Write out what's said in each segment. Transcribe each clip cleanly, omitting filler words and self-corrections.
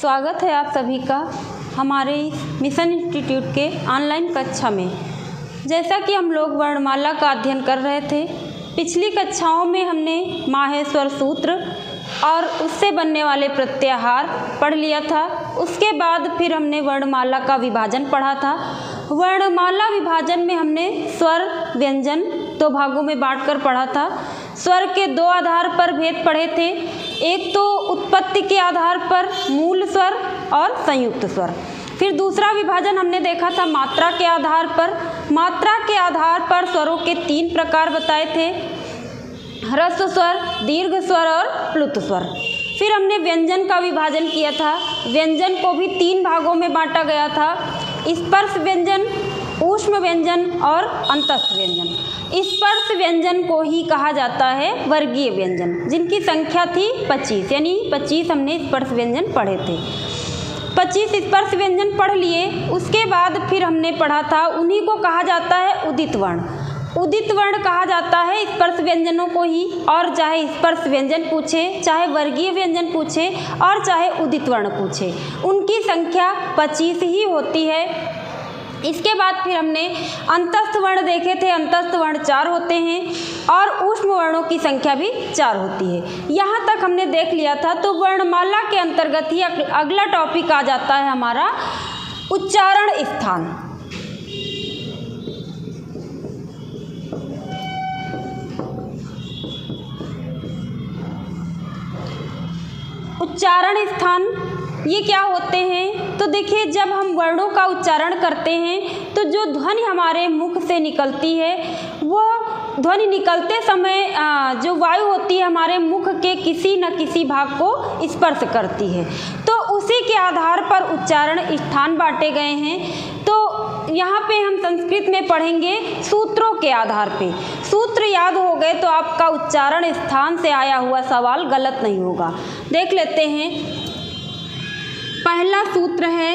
स्वागत है आप सभी का हमारे मिशन इंस्टीट्यूट के ऑनलाइन कक्षा में। जैसा कि हम लोग वर्णमाला का अध्ययन कर रहे थे, पिछली कक्षाओं में हमने माहेश्वर सूत्र और उससे बनने वाले प्रत्याहार पढ़ लिया था। उसके बाद फिर हमने वर्णमाला का विभाजन पढ़ा था। वर्णमाला विभाजन में हमने स्वर व्यंजन दो भागों में बांटकर पढ़ा था। स्वर के दो आधार पर भेद पढ़े थे, एक तो उत्पत्ति के आधार पर मूल स्वर और संयुक्त स्वर। फिर दूसरा विभाजन हमने देखा था मात्रा के आधार पर। मात्रा के आधार पर स्वरों के तीन प्रकार बताए थे, ह्रस्व स्वर, दीर्घ स्वर और प्लुत स्वर। फिर हमने व्यंजन का विभाजन किया था। व्यंजन को भी तीन भागों में बांटा गया था, स्पर्श व्यंजन, ऊष्म व्यंजन और अंतस्थ व्यंजन। स्पर्श व्यंजन को ही कहा जाता है वर्गीय व्यंजन, जिनकी संख्या थी 25, यानी 25 हमने स्पर्श व्यंजन पढ़े थे। 25 स्पर्श व्यंजन पढ़ लिए। उसके बाद फिर हमने पढ़ा था, उन्हीं को कहा जाता है उदित वर्ण। उदित वर्ण कहा जाता है स्पर्श व्यंजनों को ही, और चाहे स्पर्श व्यंजन पूछे, चाहे वर्गीय व्यंजन पूछे और चाहे उदित वर्ण पूछे, उनकी संख्या 25 ही होती है। इसके बाद फिर हमने अंतस्थ वर्ण देखे थे। अंतस्थ वर्ण 4 होते हैं और ऊष्म वर्णों की संख्या भी 4 होती है। यहाँ तक हमने देख लिया था। तो वर्णमाला के अंतर्गत ही अगला टॉपिक आ जाता है हमारा उच्चारण स्थान। उच्चारण स्थान ये क्या होते हैं? तो देखिए, जब हम वर्णों का उच्चारण करते हैं तो जो ध्वनि हमारे मुख से निकलती है, वो ध्वनि निकलते समय जो वायु होती है हमारे मुख के किसी न किसी भाग को स्पर्श करती है। तो उसी के आधार पर उच्चारण स्थान बांटे गए हैं। तो यहाँ पे हम संस्कृत में पढ़ेंगे सूत्रों के आधार पे। सूत्र याद हो गए तो आपका उच्चारण स्थान से आया हुआ सवाल गलत नहीं होगा। देख लेते हैं। पहला सूत्र है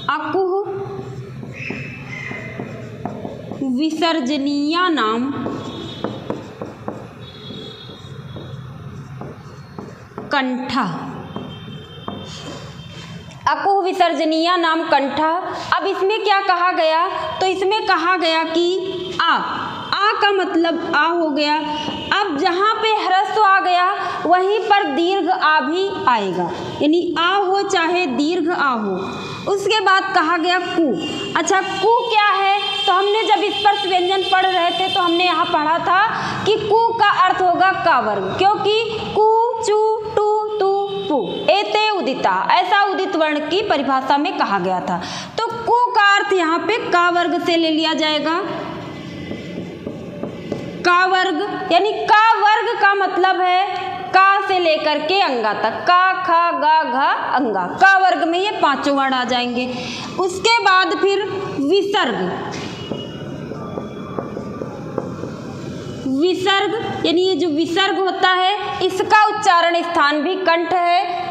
अकुह विसर्जनीया नाम कंठा। अकुह विसर्जनीया नाम कंठा। अब इसमें क्या कहा गया? तो इसमें कहा गया कि आ का मतलब आ हो गया। अब जहाँ पे ह्रस्व आ गया वहीं पर दीर्घ आ भी आएगा, यानी आ हो चाहे दीर्घ आ हो। उसके बाद कहा गया कु। अच्छा, कु क्या है? तो हमने जब स्पर्श व्यंजन पढ़ रहे थे तो हमने यहाँ पढ़ा था कि कु का अर्थ होगा का वर्ग, क्योंकि कु, चु, टू, तु, पु एते उदिता, ऐसा उदित वर्ण की परिभाषा में कहा गया था। तो कु का अर्थ यहाँ पे का वर्ग से ले लिया जाएगा। का वर्ग यानी का वर्ग का मतलब है का से लेकर के अंगा तक, का, खा, गा, घा, अंगा। का वर्ग में ये पांचों वर्ण आ जाएंगे। उसके बाद फिर विसर्ग। विसर्ग यानी ये जो विसर्ग होता है इसका उच्चारण स्थान भी कंठ है।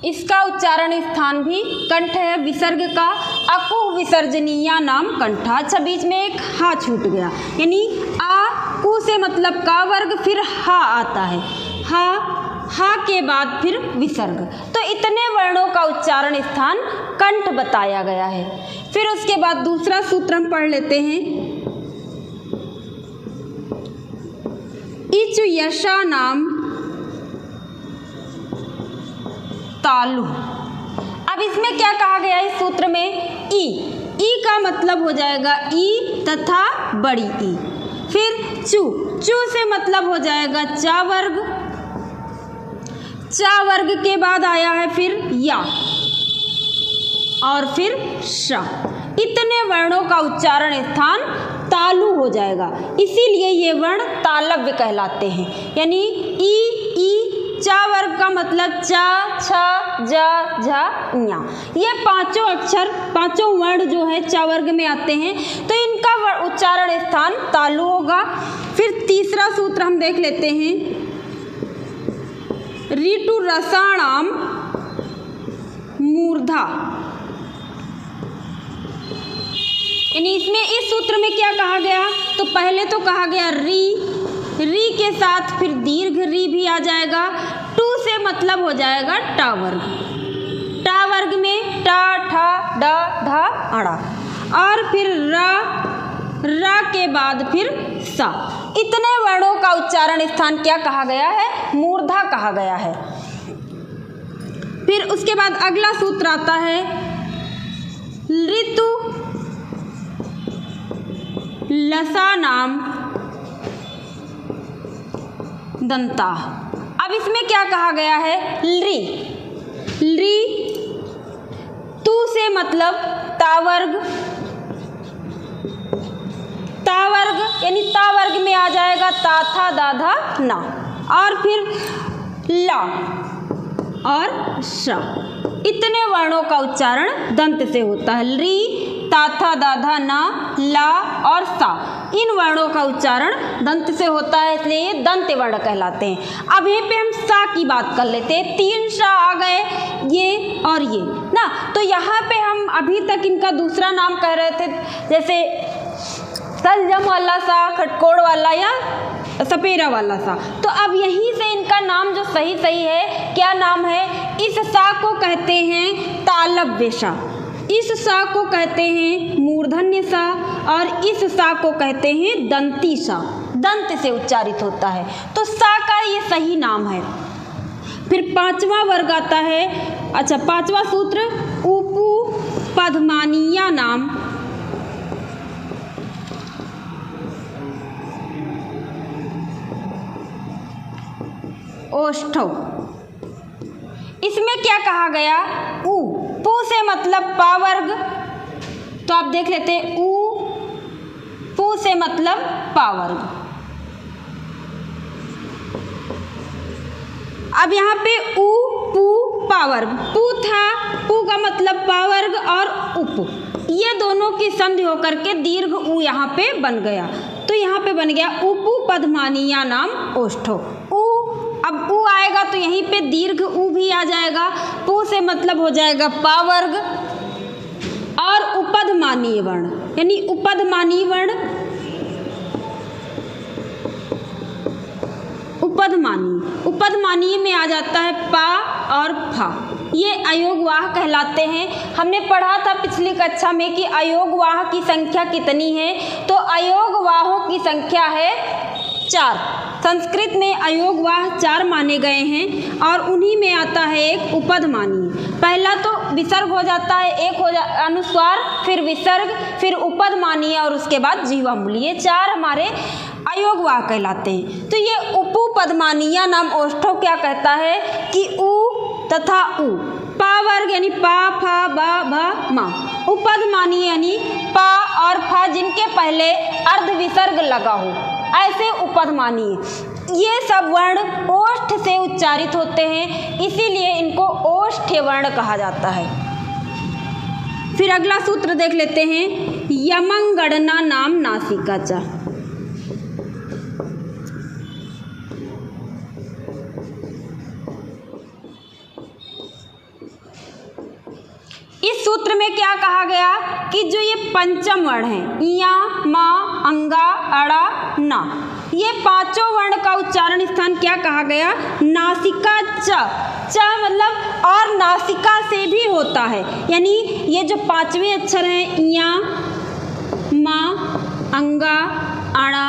इसका उच्चारण स्थान भी कंठ है विसर्ग का। अकुह विसर्जनीया नाम कंठा। अच्छा, बीच में एक हा छूट गया, यानी आ कु से मतलब का वर्ग, फिर हा आता है। हा के बाद फिर विसर्ग। तो इतने वर्णों का उच्चारण स्थान कंठ बताया गया है। फिर उसके बाद दूसरा सूत्र हम पढ़ लेते हैं। इच यशा नाम तालु। अब इसमें क्या कहा गया इस सूत्र में? ई का मतलब हो जाएगा ई तथा बड़ी ई। फिर चू से मतलब हो जाएगा चा वर्ग। चा वर्ग के बाद आया है फिर या और फिर शा। इतने वर्णों का उच्चारण स्थान तालु हो जाएगा। इसीलिए ये वर्ण तालव्य कहलाते हैं, यानी ई चा वर्ग का मतलब चा, छ, ज, झ, ञ। ये पांचों अक्षर, पांचों वर्ण जो है चा वर्ग में आते हैं, तो इनका उच्चारण स्थान तालु होगा। फिर तीसरा सूत्र हम देख लेते हैं। ऋतु रसाणाम मूर्धा। यानी इसमें इस सूत्र में क्या कहा गया, तो पहले तो कहा गया री के साथ फिर दीर्घ री भी आ जाएगा। टू से मतलब हो जाएगा टा वर्ग। टा वर्ग में टा ठा डा ढा अड़ा, और फिर रा के बाद फिर सा। इतने वर्णों का उच्चारण स्थान क्या कहा गया है, मूर्धा कहा गया है। फिर उसके बाद अगला सूत्र आता है ऋतु लसा नाम दंता। अब इसमें क्या कहा गया है, ली तू से मतलब तावर्ग यानी तावर्ग में आ जाएगा ता था दा धा ना, और फिर ला और शा। इतने वर्णों का उच्चारण दंत से होता है। री, ता था दा धा ना, ला और सा, इन वर्णों का उच्चारण दंत से होता है, इसलिए ये दंत वर्ण कहलाते हैं। अब यहीं पे हम सा की बात कर लेते हैं। 3 सा आ गए, ये और ये ना, तो यहाँ पे हम अभी तक इनका दूसरा नाम कह रहे थे, जैसे सलजम वाला सा, खटकोड़ वाला या सपेरा वाला सा। तो अब यहीं से इनका नाम जो सही है, क्या नाम है, इस सा को कहते हैं तालव्य सा, इस सा को कहते हैं मूर्धन्य सा, और इस सा को कहते हैं दंती सा। दंत से उच्चारित होता है, तो सा का ये सही नाम है। फिर 5वां वर्ग आता है, अच्छा 5वां सूत्र उपु पद्मानीया नाम ओष्ठव। इसमें क्या कहा गया, पू से मतलब पावर्ग, तो आप देख लेते हैं पू से मतलब पावर्ग। अब यहाँ पे पू पावर्ग, पू था, पू का मतलब पावर्ग, और उप, ये दोनों की संधि होकर के दीर्घ ऊ यहाँ पे बन गया। तो यहाँ पे बन गया उपु पद्मानीया नाम ओष्ठो। अब ऊ आएगा तो यहीं पे दीर्घ ऊ भी आ जाएगा। पू से मतलब हो जाएगा पावर्ग और उपधमानीय वर्ण, यानी उपधमानीय वर्ण, उपधमानीय में आ जाता है पा और फा। ये अयोगवाह कहलाते हैं। हमने पढ़ा था पिछली कक्षा में कि अयोगवाह की संख्या कितनी है, तो अयोगवाहों की संख्या है 4। संस्कृत में अयोगवाह 4 माने गए हैं, और उन्हीं में आता है एक उपधमानीय। पहला तो विसर्ग हो जाता है, एक अनुस्वार, फिर विसर्ग, फिर उपधमानीय, और उसके बाद जीवामूली। ये 4 हमारे अयोगवाह कहलाते हैं। तो ये उपपद्मानीय नाम ओष्ठो क्या कहता है कि ऊ तथा ऊ, पा वर्ग यानी पा फा बा भा मा, उपधमानीय यानी पा और फा जिनके पहले अर्ध विसर्ग लगा हो, ऐसे उपधमानीय। ये सब वर्ण ओष्ठ से उच्चारित होते हैं, इसीलिए इनको ओष्ठ्य वर्ण कहा जाता है। फिर अगला सूत्र देख लेते हैं, यमंगणना नाम नासिका च। इस सूत्र में क्या कहा गया कि जो ये पंचम वर्ण है, इया मा अंगा अड़ा ना, ये 5 वर्ण का उच्चारण स्थान क्या कहा गया, नासिका च मतलब और नासिका से भी होता है। यानी ये जो 5वें अक्षर हैं, इया मा अंगा अड़ा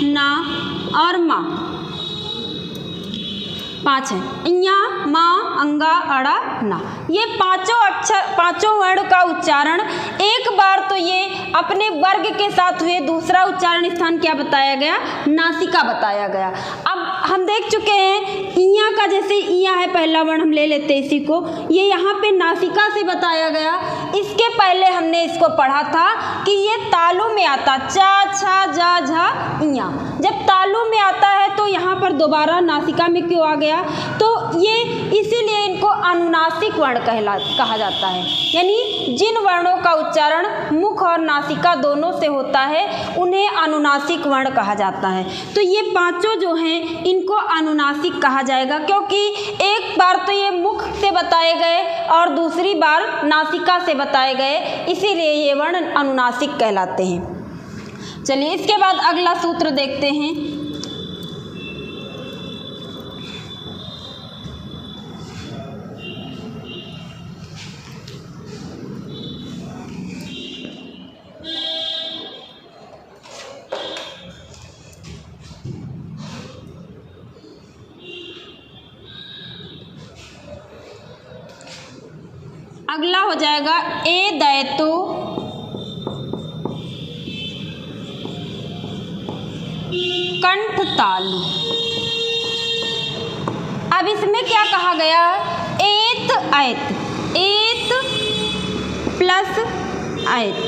ना और मा, 5 है, इया मा अंगा अड़ा ना। ये 5 वर्ण का उच्चारण एक बार तो ये अपने वर्ग के साथ हुए, दूसरा उच्चारण स्थान क्या बताया गया, नासिका बताया गया। अब हम देख चुके हैं इया का, जैसे इया है पहला वर्ण, हम ले लेते हैं इसी को, ये यहाँ पे नासिका से बताया गया। इसके पहले हमने इसको पढ़ा था कि ये तालु में आता, चा छा जा झा इया। जब तालु में आता है तो यहाँ पर दोबारा नासिका में क्यों आ गया, तो ये इसीलिए इनको अनुनासिक वर्ण कहा जाता है। यानी जिन वर्णों का उच्चारण मुख और नासिका दोनों से होता है उन्हें अनुनासिक वर्ण कहा जाता है। तो ये पांचों जो हैं इनको अनुनासिक कहा जाएगा, क्योंकि एक बार तो ये मुख से बताए गए और दूसरी बार नासिका से बताए गए, इसीलिए ये वर्ण अनुनासिक कहलाते हैं। चलिए इसके बाद अगला सूत्र देखते हैं। अगला हो जाएगा ए दैतो कंठ तालु। अब इसमें क्या कहा गया? एत ऐत, एत प्लस ऐत,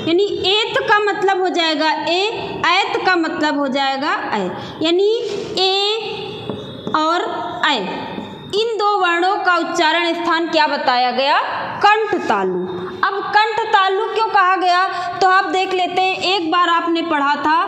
यानी एत का मतलब हो जाएगा ए, ऐत का मतलब हो जाएगा ऐ, यानी ए और ऐ इन दो वर्णों का उच्चारण स्थान क्या बताया गया? कंठ तालु। अब कंठ तालु क्यों कहा गया तो आप देख लेते हैं। एक बार आपने पढ़ा था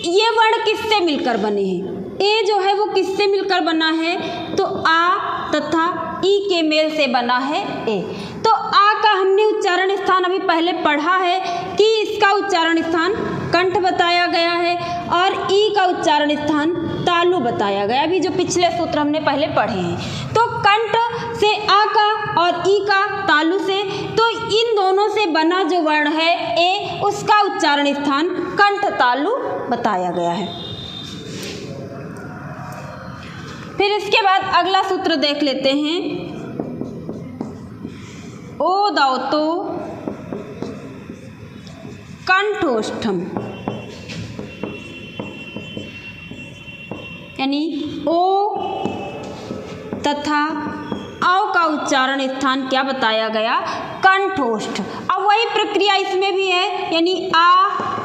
ये वर्ण किससे मिलकर बने हैं? ए जो है वो किससे मिलकर बना है? तो आ तथा ई के मेल से बना है ए। तो आ का हमने उच्चारण स्थान अभी पहले पढ़ा है कि इसका उच्चारण स्थान कंठ बताया गया है और ई का उच्चारण स्थान तालु बताया गया, अभी जो पिछले सूत्र हमने पहले पढ़े हैं। तो कंठ से आ का और ई का तालु से, तो इन दोनों से बना जो वर्ण है ए, उसका उच्चारण स्थान कंठ तालु बताया गया है। फिर इसके बाद अगला सूत्र देख लेते हैं। ओ दावतो कंठोष्ठम, यानी ओ तथा औ का उच्चारण स्थान क्या बताया गया? कंठोष्ठ। अब वही प्रक्रिया इसमें भी है, यानी आ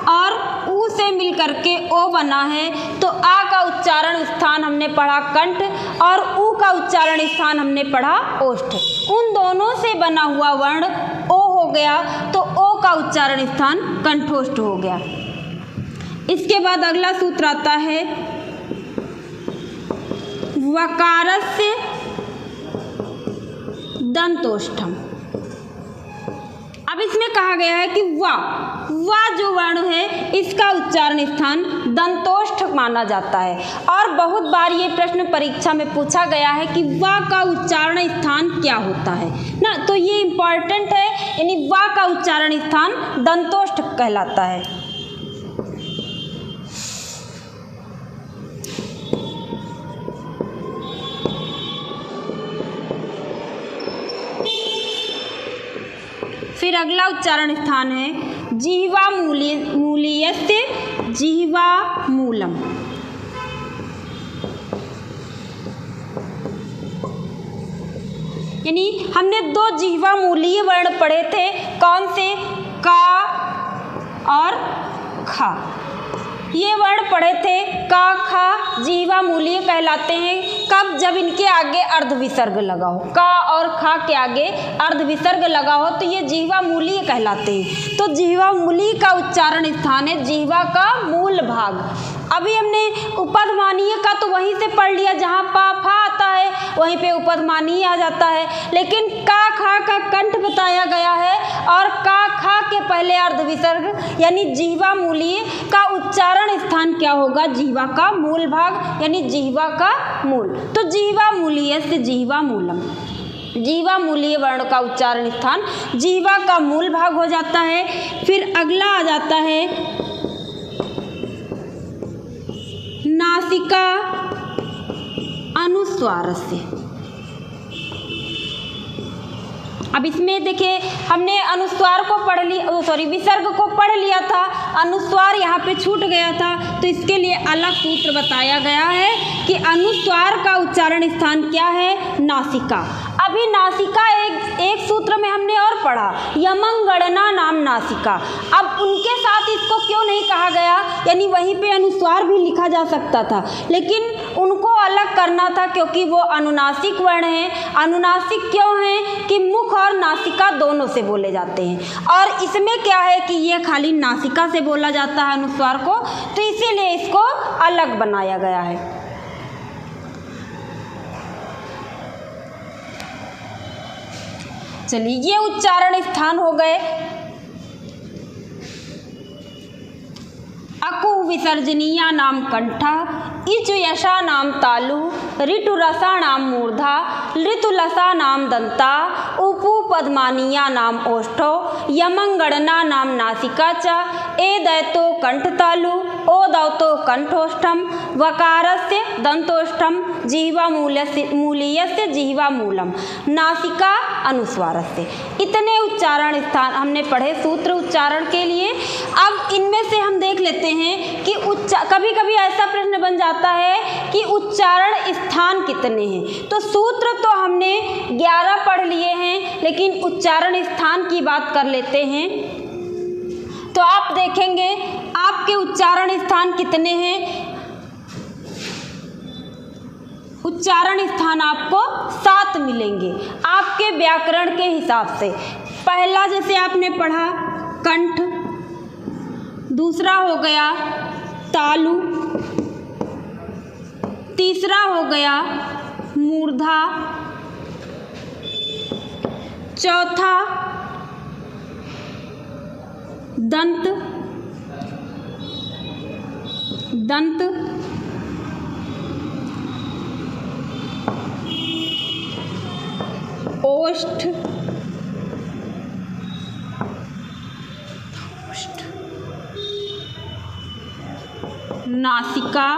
और ऊ से मिलकर के ओ बना है, तो आ का उच्चारण स्थान हमने पढ़ा कंठ और ऊ का उच्चारण स्थान हमने पढ़ा ओष्ठ। उन दोनों से बना हुआ वर्ण ओ हो गया, तो ओ का उच्चारण स्थान कंठोष्ठ हो गया। इसके बाद अगला सूत्र आता है वकारस्य दंतोष्ठम। अब इसमें कहा गया है कि वा जो वर्ण है इसका उच्चारण स्थान दंतोष्ठ माना जाता है, और बहुत बार ये प्रश्न परीक्षा में पूछा गया है कि वा का उच्चारण स्थान क्या होता है ना, तो ये इम्पॉर्टेंट है, यानी वा का उच्चारण स्थान दंतोष्ठ कहलाता है। फिर अगला उच्चारण स्थान है जिह्वा मूलीयस्य जिह्वा मूलम। यानी हमने दो जिह्वा मूलीय वर्ण पढ़े थे, कौन से? का और खा। ये वर्ण पढ़े थे का खा जिह्वा मूलीय कहलाते हैं। कब? जब इनके आगे अर्ध विसर्ग लगा हो, का और खा के आगे अर्ध विसर्ग लगा हो तो ये जिह्वा मूलीय कहलाते हैं। तो जिह्वा मूलीय का उच्चारण स्थान है जिह्वा का मूल भाग। अभी हमने उपधमानीय का तो वहीं से पढ़ लिया, जहाँ पा फा आता है वहीं पे उपधमानीय आ जाता है, लेकिन का खा का कंठ बताया गया है और का खा के पहले अर्ध विसर्ग, यानी जिह्वा मूलीय का उच्चारण स्थान क्या होगा? जिह्वा का मूल भाग, यानी जिह्वा का मूल। तो जिह्वा मूलीय से जिह्वा मूलम, जिह्वा मूलीय वर्ण का उच्चारण स्थान जिह्वा का मूल भाग हो जाता है। फिर अगला आ जाता है नासिका अनुस्वारस्य। अब इसमें देखिए हमने अनुस्वार को पढ़ लिया, विसर्ग को पढ़ लिया था, अनुस्वार यहाँ पे छूट गया था, तो इसके लिए अलग सूत्र बताया गया है कि अनुस्वार का उच्चारण स्थान क्या है? नासिका। अभी नासिका एक सूत्र में हमने और पढ़ा, यमंगणना नाम नासिका। अब उनके साथ इसको क्यों नहीं कहा गया? यानी वहीं पे अनुस्वार भी लिखा जा सकता था, लेकिन उनको अलग करना था क्योंकि वो अनुनासिक वर्ण हैं। अनुनासिक क्यों हैं कि मुख और नासिका दोनों से बोले जाते हैं, और इसमें क्या है कि ये खाली नासिका से बोला जाता है अनुस्वार को, तो इसीलिए इसको अलग बनाया गया है। चलिए, ये उच्चारण स्थान हो गए। अकु विसर्जनीया नाम कंठा, इचु यशा नाम तालु, ऋतुरसा नाम मूर्धा, ऋतुलसा नाम दंता, उपु पद्मानीया नाम ओष्ठो, यमंगणना नाम नासिका च, ए दैतो कंठतालु, ओ दौतो कंठोष्ठम, वकारस्य दंतोष्ठम, जिह्वा मूलीयस्य जिह्वा मूलम, नासिका अनुस्वारस्य। इतने उच्चारण स्थान हमने पढ़े सूत्र उच्चारण के लिए। अब इनमें से हम देख लेते हैं कि कभी कभी ऐसा प्रश्न बन जाता है कि उच्चारण स्थान कितने हैं। तो सूत्र तो हमने 11 पढ़ लिए हैं, लेकिन उच्चारण स्थान की बात कर लेते हैं। तो आप देखेंगे आपके उच्चारण स्थान कितने हैं। उच्चारण स्थान आपको 7 मिलेंगे आपके व्याकरण के हिसाब से। पहला जैसे आपने पढ़ा कंठ, दूसरा हो गया तालु, तीसरा हो गया मूर्धा, चौथा दंत, ओष्ठ, नासिका,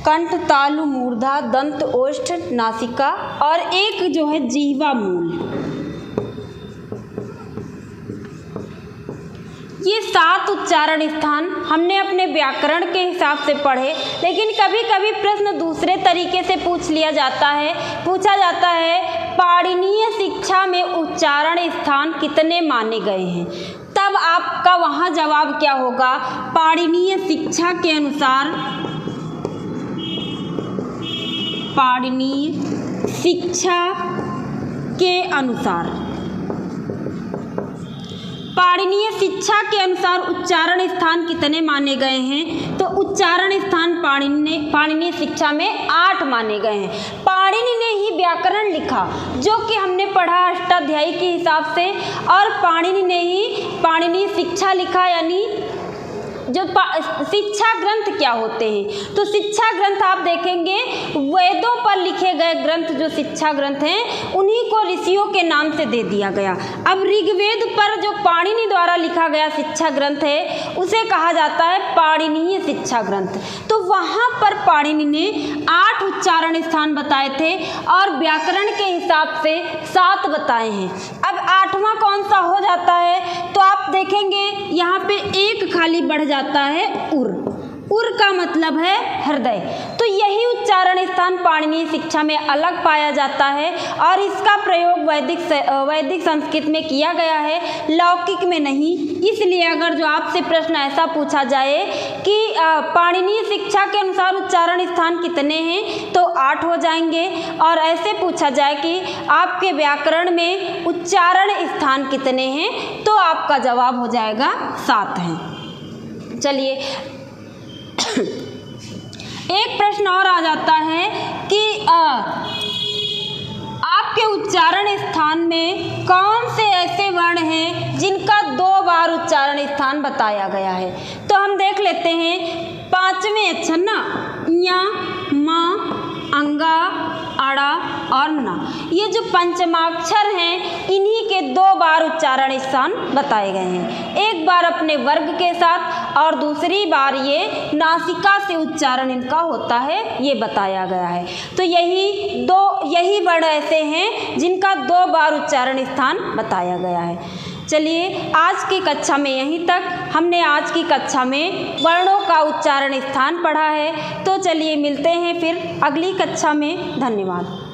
कंठ, तालु, मूर्धा, दंत, ओष्ठ, नासिका, और एक जो है जिह्वा मूल। ये 7 उच्चारण स्थान हमने अपने व्याकरण के हिसाब से पढ़े, लेकिन कभी कभी प्रश्न दूसरे तरीके से पूछा जाता है पाणिनीय शिक्षा में उच्चारण स्थान कितने माने गए हैं। तब आपका वहाँ जवाब क्या होगा, पाणिनीय शिक्षा के अनुसार, पाणिनीय शिक्षा के अनुसार, पाणिनीय शिक्षा के अनुसार उच्चारण स्थान कितने माने गए हैं। तो उच्चारण स्थान पाणिनीय शिक्षा में 8 माने गए हैं। पाणिनि ने ही व्याकरण लिखा जो कि हमने पढ़ा अष्टाध्यायी के हिसाब से, और पाणिनि ने ही पाणिनीय शिक्षा लिखा, यानी जो शिक्षा ग्रंथ क्या होते हैं। तो शिक्षा ग्रंथ आप देखेंगे वेदों पर लिखे गए ग्रंथ जो शिक्षा ग्रंथ हैं उन्हीं को ऋषियों के नाम से दे दिया गया। अब ऋग्वेद पर जो पाणिनि द्वारा लिखा गया शिक्षा ग्रंथ है उसे कहा जाता है पाणिनीय शिक्षा ग्रंथ। तो वहाँ पर पाणिनि ने 8 उच्चारण स्थान बताए थे और व्याकरण के हिसाब से 7 बताए हैं। अब 8वां कौन सा हो जाता है, तो आप देखेंगे यहाँ पे एक खाली बढ़ जाता है उर का मतलब है हृदय। तो यही उच्चारण स्थान पाणिनीय शिक्षा में अलग पाया जाता है और इसका प्रयोग वैदिक संस्कृत में किया गया है, लौकिक में नहीं। इसलिए अगर जो आपसे प्रश्न ऐसा पूछा जाए कि पाणिनीय शिक्षा के अनुसार उच्चारण स्थान कितने हैं तो 8 हो जाएंगे, और ऐसे पूछा जाए कि आपके व्याकरण में उच्चारण स्थान कितने हैं तो आपका जवाब हो जाएगा 7 हैं। चलिए एक प्रश्न और आ जाता है कि आपके उच्चारण स्थान में कौन से ऐसे वर्ण हैं जिनका 2 बार उच्चारण स्थान बताया गया है। तो हम देख लेते हैं 5वें अक्षर ना, ञ, म, अंगा, अड़ा और ना, ये जो पंचमाक्षर हैं इन्हीं के 2 बार उच्चारण स्थान बताए गए हैं। एक बार अपने वर्ग के साथ और दूसरी बार ये नासिका से उच्चारण इनका होता है, ये बताया गया है। तो यही वर्ण ऐसे हैं जिनका 2 बार उच्चारण स्थान बताया गया है। चलिए आज की कक्षा में यहीं तक। हमने आज की कक्षा में वर्णों का उच्चारण स्थान पढ़ा है। तो चलिए मिलते हैं फिर अगली कक्षा में। धन्यवाद।